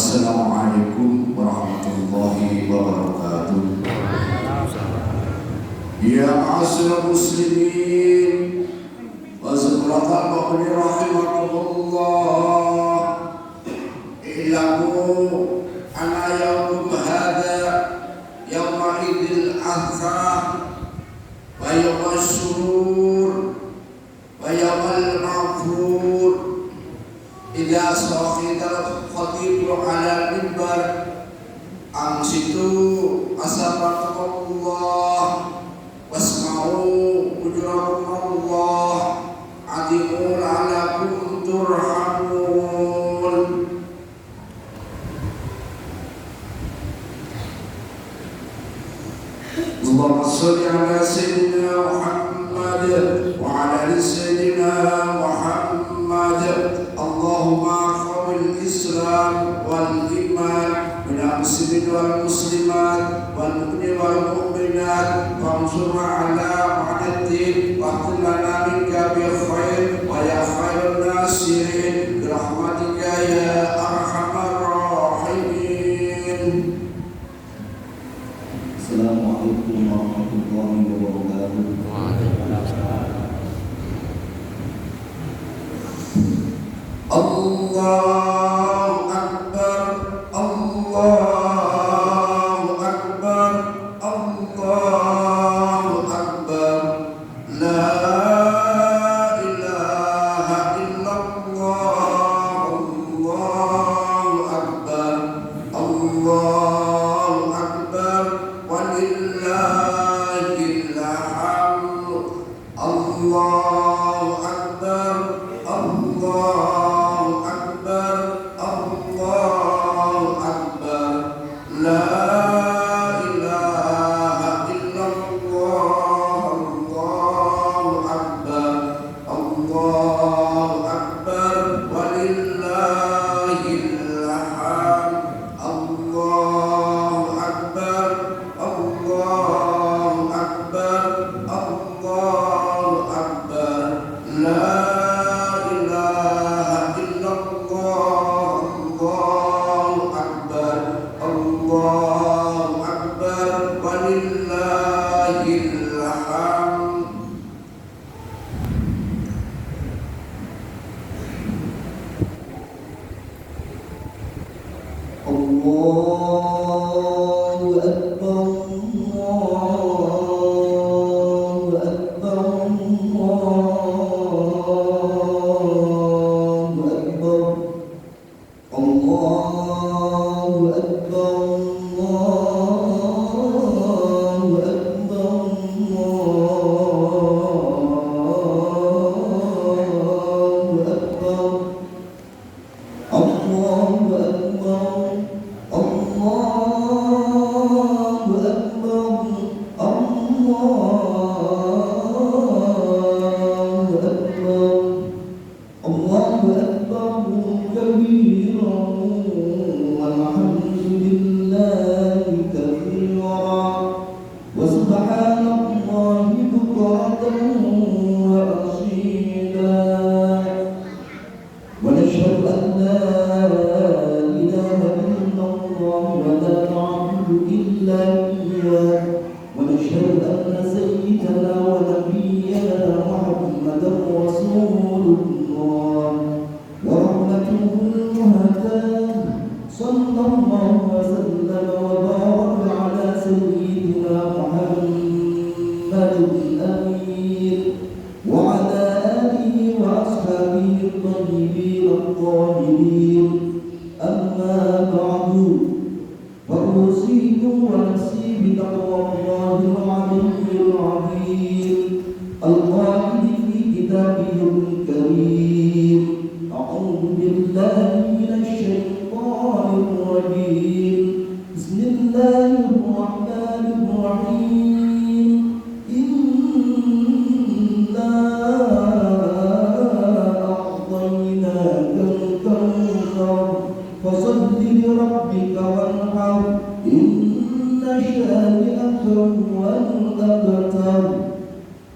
Assalamualaikum warahmatullahi wabarakatuh. Ya ma'asyiral muslimin wa zumratal mu'minin rahimakumullah. Ilamu ana yawm hadha yawma idil adha wa yawma syurur wa yawmal maghfur. Idza saqidal khatibu ala mimbar ansitu asabaqallah wasma'u ujrakumullah adimun alakum turhamun. Allahumma sholli ala sayyidina Muhammad wa ala ali sayyidina Muhammad. Allahumma qawil Islam wal iman min muslimin wal muslimat wal mu'minin wal mu'minat wansurna ala ma'addin wa qulna minka bi khair wa ya khairun nasirin bi rahmatika ya arhamar rahimin. Assalamualaikum warahmatullahi wabarakatuh. Allahu Akbar, Allahu Akbar, Allahu Akbar. La ilaha illallah, Allahu Akbar, Allahu Akbar, walillahil hamd. Allahu Akbar, Allah.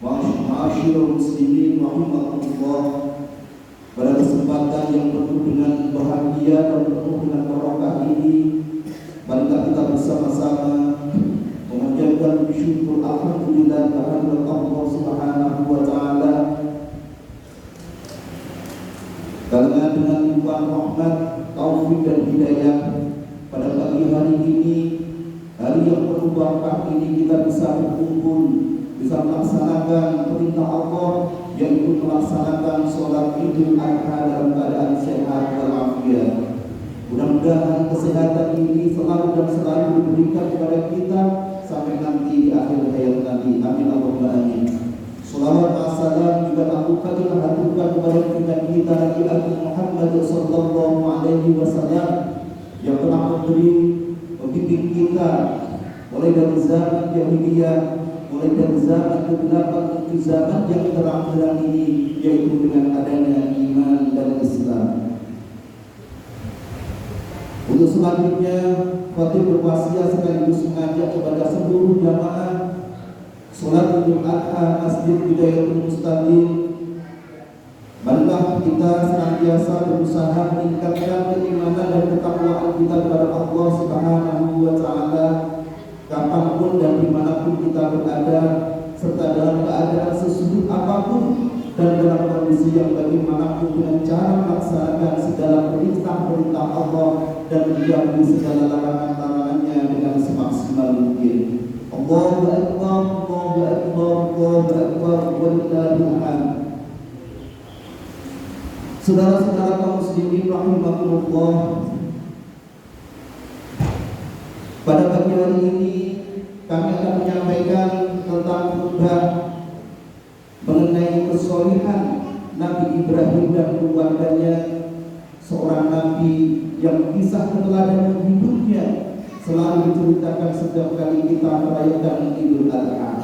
Ma'asyiral muslimin rahimakumullah. Pada kesempatan yang penuh dengan bahagia dan penuh dengan barokah ini, marilah kita bersama-sama memanjatkan syukur alhamdulillah kehadirat Allah Subhanahu wa taala. Karena dengan limpahan rahmat, taufik dan hidayah, pada pagi hari ini, hari yang penuh barokah ini, kita bisa berkumpul, bisa melaksanakan perintah Allah, yaitu melaksanakan sholat Idul Adha dalam keadaan sehat walafiat. Mudah-mudahan kesehatan ini selalu dan selalu diberikan kepada kita sampai nanti di akhir hayat nanti. Amin Allahumma amin. Salawat wa salam juga lakukan kita haturkan kepada kita Nabi Agung Muhammad sallallahu alaihi wasallam yang telah memberi pembimbing kita mulai dari zaman jahiliyah, mulai dari zaman kegelapan menuju zaman yang terang-terang ini, yaitu dengan adanya iman dan Islam. Untuk selanjutnya, khatib berwasiat sekaligus mengajak kepada seluruh jamaah sholat Idul Adha Masjid Bidayatul Mustaqim. Marilah kita senantiasa berusaha meningkatkan keimanan dan ketakwaan kita kepada Allah Subhanahu wa taala kapanpun dan dimanapun kita berada, serta dalam keadaan sesulit apapun dan dalam kondisi yang bagaimanapun, dengan cara melaksanakan segala perintah-perintah Allah dan menjauhi segala larangan-larangannya dengan semaksimal mungkin. Allahu Akbar, Allahu Akbar, Allahu Akbar, walillahil hamd. Saudara-saudara kaum muslimin rahimakumullah, pada pagi hari ini kami akan menyampaikan tentang khutbah mengenai kesolihan Nabi Ibrahim dan keluarganya, seorang nabi yang kisah keteladanan hidupnya selalu diceritakan setiap kali kita merayakan Idul Adha.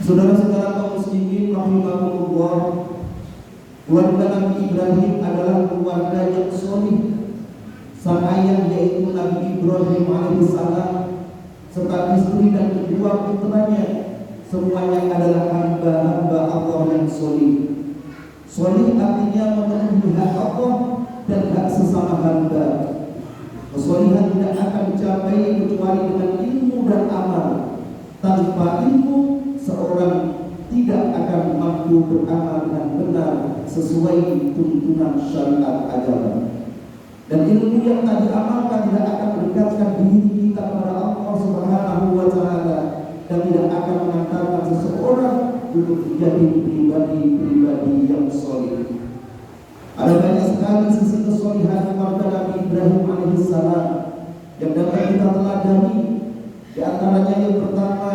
Saudara-saudara kaum muslimin rahimakumullah, keluarga Nabi Ibrahim adalah keluarga yang solih. Sang ayah yaitu Nabi Ibrahim alaihissalam serta istri dan kedua putranya semuanya adalah hamba-hamba Allah yang solih. Solih artinya memenuhi hak Allah dan hak sesama hamba. Kesolihan tidak akan dicapai kecuali dengan ilmu dan amal. Tanpa ilmu, seorang tidak akan mampu beramal dengan benar sesuai tuntunan syariat agama. Dan ilmu yang tak diamalkan tidak akan mendekatkan diri kita kepada Allah Subhanahu wa taala dan tidak akan mengantarkan seseorang untuk menjadi pribadi-pribadi yang soleh. Ada banyak sekali sisi kesolihan keluarga Nabi Ibrahim alaihissalam yang dapat kita teladani. Di antaranya yang pertama,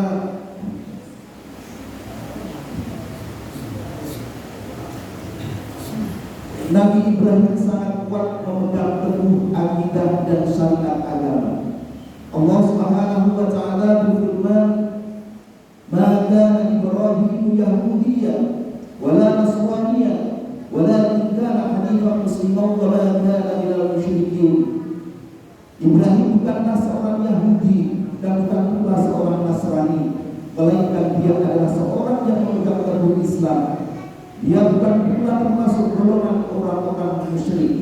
Nabi Ibrahim sangat kuat memegang teguh akidah dan syariat agama. Allah Subhanahu wa taala berfirman, "Ma kana Ibrahim Yahudiyyan wala Nasraniyyan walakin kana hanifan musliman wa ma kana minal musyrikin." Ibrahim bukanlah seorang Yahudi dan bukan pula seorang Nasrani, melainkan dia adalah seorang yang memegang teguh Islam. Dia bukan pula termasuk golongan orang-orang musyrik.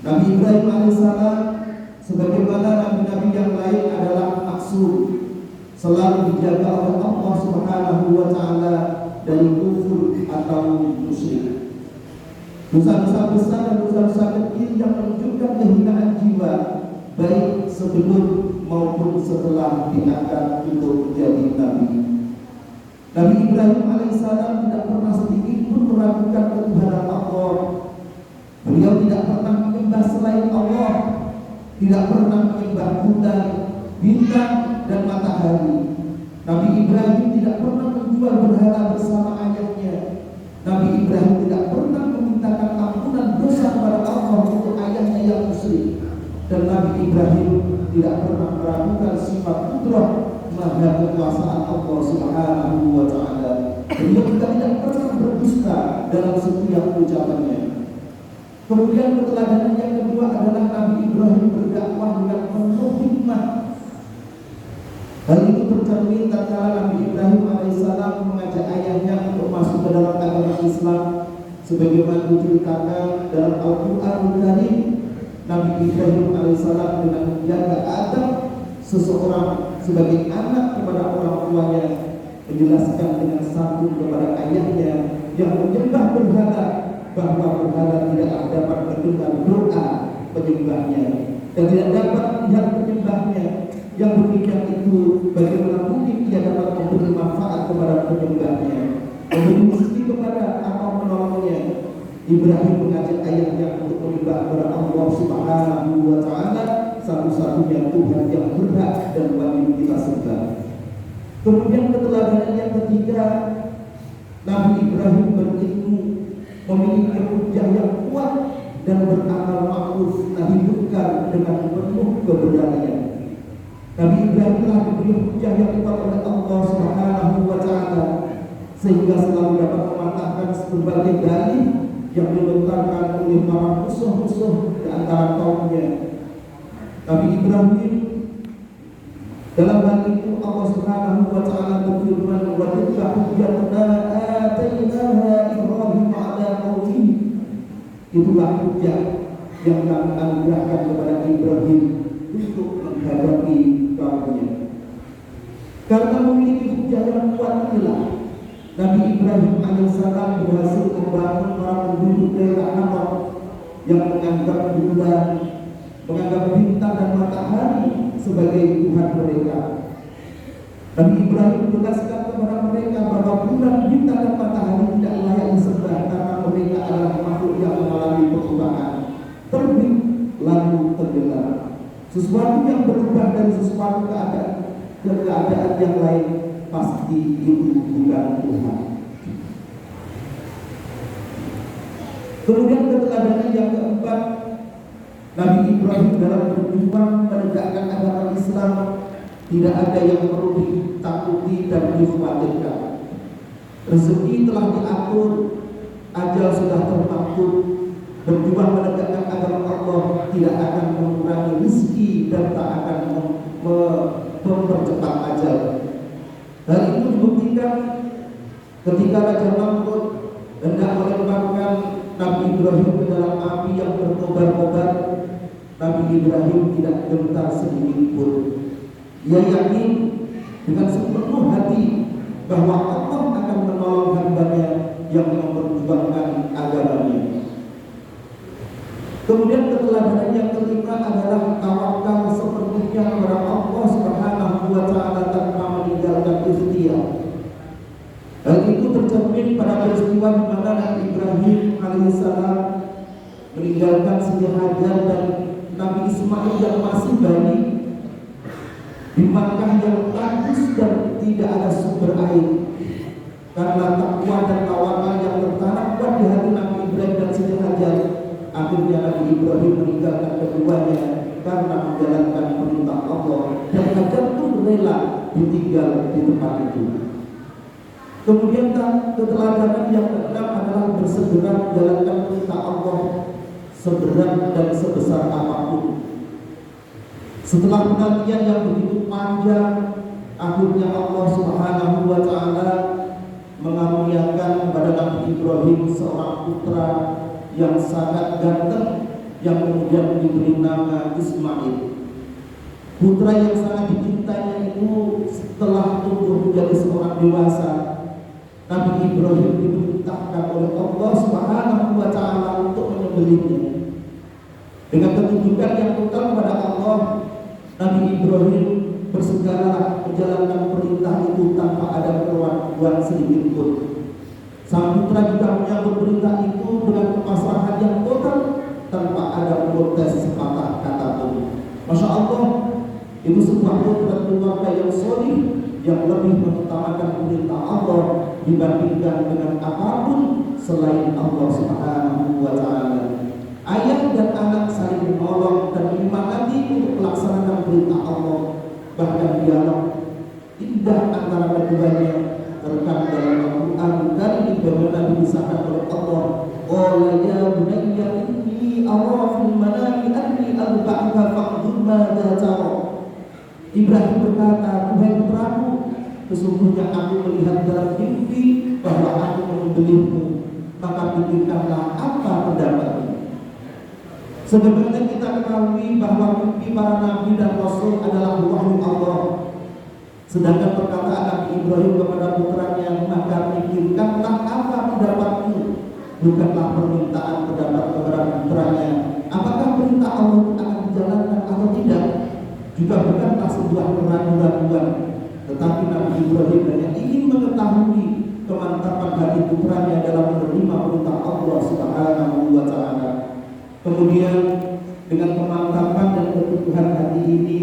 Nabi Ibrahim alaihissalam sebagaimana nabi-nabi yang lain adalah maksum, selalu dijaga oleh Allah Subhanahu wa taala dari kufur atau musyrik. Dosa-dosa besar dan dosa-dosa kecil yang menunjukkan kehinaan jiwa, baik sebelum maupun setelah diangkat untuk menjadi nabi. Nabi Ibrahim alaihissalam tidak pernah sedikit pun meragukan ketuhanan Allah. Beliau tidak pernah menyembah selain Allah, tidak pernah menyembah bulan, bintang, dan matahari. Nabi Ibrahim tidak pernah menjual berhala bersama ayahnya. Nabi Ibrahim tidak pernah memintakan ampunan dosa kepada Allah untuk ayahnya yang musyrik. Dan Nabi Ibrahim tidak pernah meragukan sifat putrah maha kekuasaan Allah Subhanahu wa taala. Beliau juga tidak pernah berdusta dalam setiap ucapannya. Kemudian keteladanan yang kedua adalah Nabi Ibrahim berdakwah dengan penuh hikmah. Hal itu tercermin tatkala Nabi Ibrahim alaihissalam mengajak ayahnya untuk masuk ke dalam agama Islam, sebagaimana diceritakan dalam Al-Quran Karim, Nabi Ibrahim alaihissalam dengan menjaga adab seseorang sebagai anak kepada orang tuanya, menjelaskan dengan santun kepada ayahnya yang menyembah berhala bahwa berhala tidak dapat mendengar doa penyembahnya dan tidak dapat melihat penyembahnya. Yang demikian itu bagaimana mungkin ia dapat memberi manfaat kepada penyembahnya, memberi rezeki kepada atau menolongnya. Ibrahim mengajak ayahnya untuk menyembah kepada Allah Subhanahu wa Ta'ala, satu-satunya Tuhan yang berhak dan wajib kita sembah. Kemudian keteladanan yang ketiga, Nabi Ibrahim berilmu, memiliki hujah yang kuat dan beramal ma'ruf nahi munkar dengan penuh keberanian. Nabi Ibrahim telah diberi hujah yang kuat oleh Allah Subhanahu wa Ta'ala sehingga selalu dapat mematahkan berbagai dalih yang dilontarkan oleh para musuh-musuh di antara kaumnya. Nabi Ibrahim dalam hal itu Allah Subhanahu wa Ta'ala berfirman, wa tilka hujjatuna atainaha Ibrahim ala qaumihi. Itulah hujjah yang kami anugerahkan kepada Ibrahim untuk menghadapi kaumnya. Karena memiliki hujjah yang kuat inilah Nabi Ibrahim alaihissalam berhasil membangun para penduduk daerah Haram yang menganggap bulan, menganggap bintang dan matahari sebagai Tuhan mereka. Nabi Ibrahim menjelaskan kepada mereka bahwa bulan, bintang dan matahari tidak layak disembah karena mereka adalah makhluk yang mengalami perubahan, terbit lalu tenggelam. Sesuatu yang berubah dari sesuatu keadaan ke keadaan yang lain pasti itu bukan Tuhan. Kemudian keteladanan yang keempat, Nabi Ibrahim dalam berjuang menegakkan agama Islam tidak ada yang perlu ditakuti dan dikhawatirkan. Rezeki telah diatur, ajal sudah termaktub. Berjuang menegakkan agama Allah tidak akan mengurangi rezeki dan tak akan mempercepat ajal. Hal itu dibuktikan ketika Raja Namrud hendak melemparkan Nabi Ibrahim ke dalam api yang berkobar-kobar. Nabi Ibrahim tidak gentar sedikit pun. Ia yakin dengan sepenuh hati bahwa Allah akan menolong hambanya yang memperjuangkan agamanya. Kemudian keteladanan yang kelima adalah tawakal sepenuhnya kepada Allah Subhanahu wa Ta'ala tanpa meninggalkan ikhtiar. Hal itu tercermin pada peristiwa di mana Nabi Ibrahim alaihissalam meninggalkan Siti Hajar dan Nabi Ismail yang masih bayi di Makkah yang bagus dan tidak ada sumber air. Karena takwa dan tawakal yang tertanam kuat di hati Nabi Ibrahim dan Siti Hajar, akhirnya Nabi Ibrahim meninggalkan keduanya karena menjalankan perintah Allah dan Hajar pun rela ditinggal di tempat itu. Kemudian keteladanan yang keenam adalah bersegera menjalankan perintah Allah seberat dan sebesar apapun. Setelah penantian yang begitu panjang, akhirnya Allah Subhanahu wa Ta'ala mengaruniakan kepada Nabi Ibrahim seorang putra yang sangat ganteng yang kemudian diberi nama Ismail. Putra yang sangat dicintainya itu setelah tumbuh menjadi seorang dewasa, Nabi Ibrahim diperintahkan oleh Allah Subhanahu wa Ta'ala untuk menyembelihnya. Dengan ketunjukan yang total kepada Allah, Nabi Ibrahim bersegeralah menjalankan perintah itu tanpa ada keraguan sedikit pun. Sang putra juga menyambut perintah itu dengan kepasrahan yang total tanpa ada protes sepatah kata pun. Masya Allah, itu sebuah potret keluarga yang solih yang lebih mengutamakan perintah Allah dibandingkan dengan apapun selain Allah Subhanahu wa Ta'ala. Ayah dan anak saling menolong dan menyemangati untuk melaksanakan perintah Allah. Bahkan dialog indah antara keduanya terekam dalam Al-Quran dari bagaimana dibisahkan oleh Allah. Qala ya bunayya inni ara fil manami anni adba'uka fa'dhur madza tara. Ibrahim berkata, "Wahai putraku, sesungguhnya aku melihat dalam mimpi bahwa aku menyembelihmu, maka pikirkanlah apa pendapatnya. Sebenarnya kita ketahui bahwa mimpi para nabi dan rasul adalah wahyu Allah. Sedangkan perkataan Nabi Ibrahim kepada putranya, maka pikirkanlah apa pendapatmu, bukanlah permintaan pendapat kepada putranya apakah perintah Allah akan dijalankan atau tidak, juga bukanlah sebuah keraguan-raguan, tetapi Nabi Ibrahim hanya ingin mengetahui kemantapan hati putranya dalam menerima perintah Allah Subhanahu wa Ta'ala. Kemudian dengan kemantapan dan keteguhan hati ini,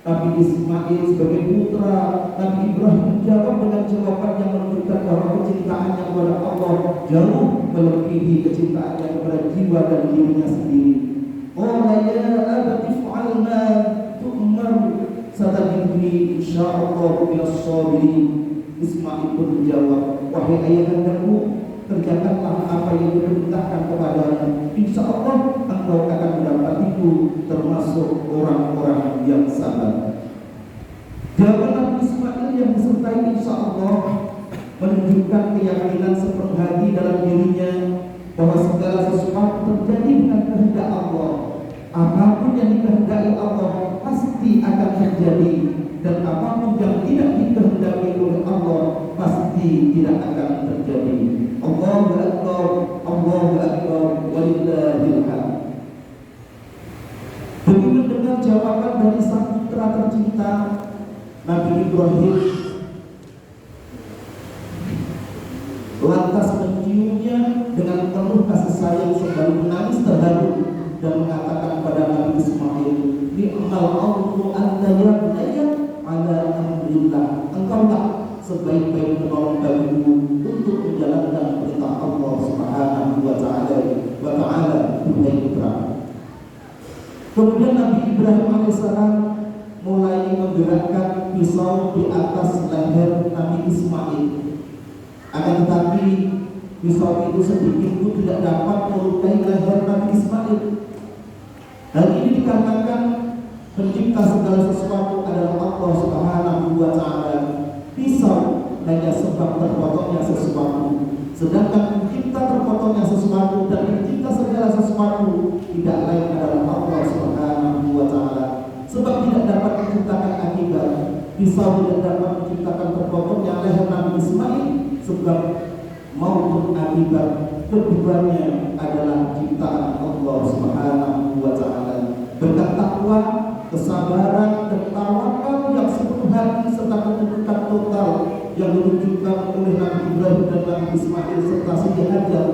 Nabi Ismail sebagai putra Nabi Ibrahim menjawab dengan jawaban yang menunjukkan bahwa kecintaannya kepada Allah jauh melebihi kecintaannya kepada jiwa dan dirinya sendiri. Qala ya abati fa'al ma tu'mar satajidni insyaallah minas sabirin. Ismail pun menjawab, wahai ayahandaku, kerjakanlah apa yang diperintahkan kepadamu, insyaallah engkau akan mendapatiku termasuk orang-orang yang sabar. Jawaban Nabi Ismail yang disertai insyaallah menunjukkan keyakinan sepenuh hati dalam dirinya bahwa segala sesuatu terjadi dengan kehendak Allah. Apapun yang dikehendaki Allah pasti akan terjadi, dan apapun yang tidak dikehendaki oleh Allah pasti tidak akan terjadi. Allahu Akbar, Allahu Akbar, walillahil hamd. Demi mendengar jawaban dari sang putra tercinta, Nabi Ibrahim lantas menciumnya dengan penuh kasih sayang sambil menangis terharu dan mengatakan kepada Nabi Ismail, ni'mal amru anta ya bunayya ala amrillah. Engkaulah sebaik-baik penolong bagiku untuk menjalankan perintah Allah Subhanahu wa Ta'ala, wahai putra. Kemudian Nabi Ibrahim alaihissalam mulai menggerakkan pisau di atas leher Nabi Ismail. Akan tetapi pisau itu sedikit pun tidak dapat melukai leher Nabi Ismail. Hal ini dikarenakan pencipta segala sesuatu adalah Allah Subhanahu wa Ta'ala. Pisau hanya sebab terpotongnya sesuatu, sedangkan pencipta terpotongnya sesuatu dan pencipta segala sesuatu tidak lain adalah Allah Subhanahu wa Ta'ala. Sebab tidak dapat menciptakan akibat, pisau tidak dapat menciptakan terpotongnya leher Nabi Ismail, sebab maupun akibat keduanya adalah ciptaan Allah Subhanahu wa Ta'ala. Berkat takwa, kesabaran dan tawakal yang sepenuh hati serta ketundukan total yang ditunjukkan oleh Nabi Ibrahim dan Nabi Ismail serta Siti Hajar,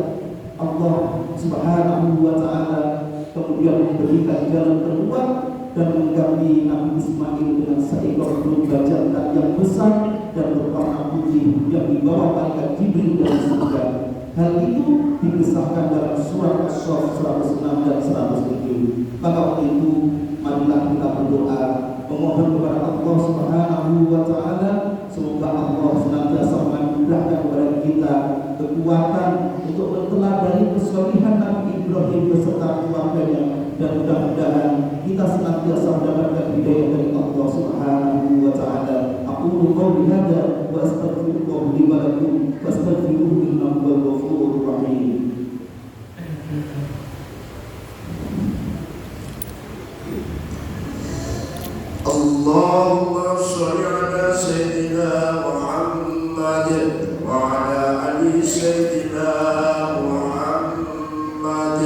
Allah Subhanahu wa Ta'ala kemudian memberikan jalan keluar dan mengganti Nabi Ismail dengan seekor domba jantan yang besar dan berwarna putih yang dibawa malaikat Jibril dari surga. Hal itu dikisahkan dalam surat As-Saff 106 dan 107. Maka waktu itu marilah kita berdoa memohon kepada Allah Subhanahu wa Ta'ala semoga Allah senantiasa menganugerahkan kepada kita kekuatan untuk menteladani kesalihan Nabi Ibrahim beserta keluarganya, dan mudah-mudahan kita senantiasa mendapatkan hidayah dari Allah Subhanahu wa Ta'ala. Aqulu qawli hadza wa astaghfirullah li wa lakum fastaghfiruhu innahu huwal ghafurur rahim. Allahumma shalli ala sayyidina Muhammad wa ala ali sayyidina Muhammad.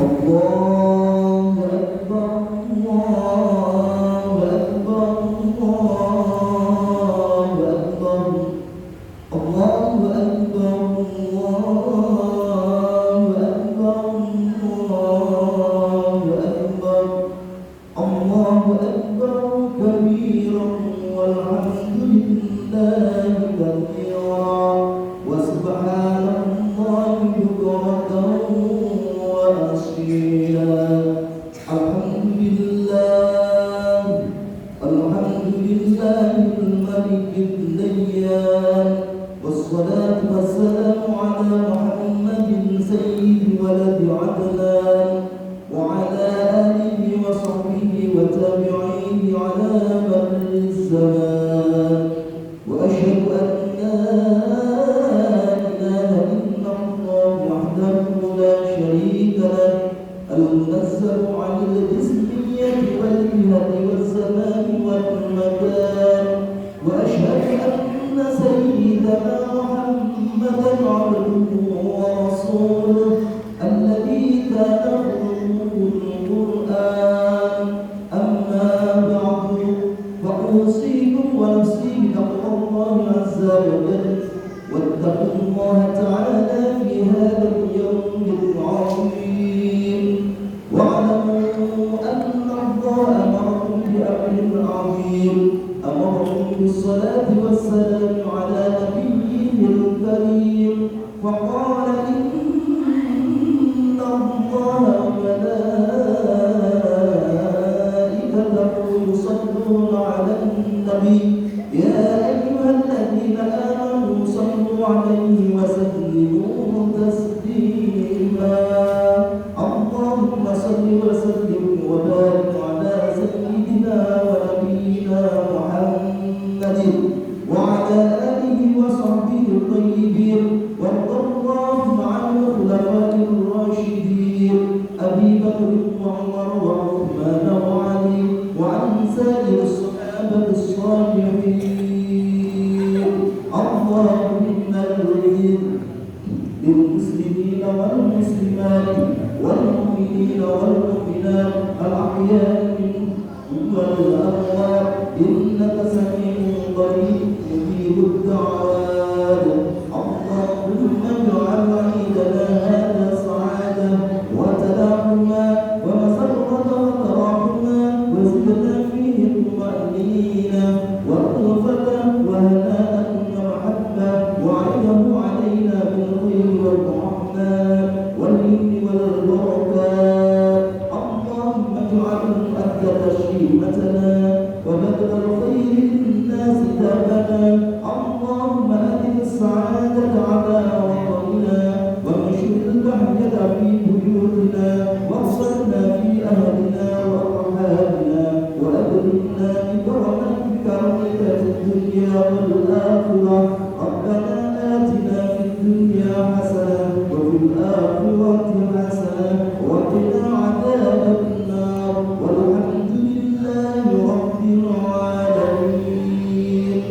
Allahu Akbar, Allahu Akbar, Allahu Akbar, Allahu Akbar, Allahu Akbar, Allahu Akbar kabiran walhamdulillahi katsiran wa subhanallahi bukratan wa asila. Alhamdulillah, alhamdulillahil malikid dayyan, wassalatu wassalamu ala Muhammadin sayyidi waladi Adnan wa ala alihi wa sahbihi wa tabi'ihi ala marri zaman. الله تعالى في هذا اليوم العظيم واعلموا أن الله أمركم بأمر عظيم أمركم بالصلاة والسلام على نبيه الكريم فقال إن الله وملائكته يصلون على النبي يا أيها الذين آمنوا صلوا عليه وسلموا تسليما اللهم صل وسلم وبارك على سيدنا ونبينا محمد وعلى آله وصحبه الطيبين وارض اللهم عن الخلفاء الراشدين أبي بكر وعمر وعثمان وعلي وعن سائر الصحابة الصالحين اللهم إنا نريد للمسلمين والمسلمات والمؤمنين والمؤمنات الأحياء منهم والأموات إنك سميع قريب مجيب الدعوات اللهم اجعل عيدنا هذا سعادة وتلاحما ومسرة وتراحما وزدنا فيه طمأنينة وألفة وهناء ومحبة وعيده علينا بالخير والرحمن واليمن والبركات اللهم اجعله أهدى تشريمتنا وبدل الخير للناس دابنا اللهم أدم السعادة على وطننا وانشر البهجة في بيوتنا واغفرنا في أهلنا وأرحامنا وأكرمنا بكرمك في الدنيا والآخرة ربنا آتنا في الدنيا حسنة وفي الآخرة حسنة وقنا عذاب النار والحمد لله رب العالمين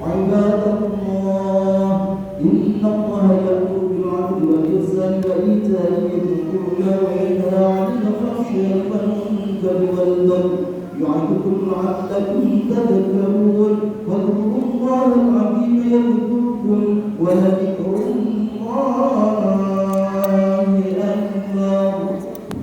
عباد الله إن الله يأمر بالعدل والإحسان وإيتاء ذي القربى وينهى عن الفحشاء والمنكر والبغي يعظكم لعلكم تذكرون واذكروا الله العظيم يذكركم ولذكر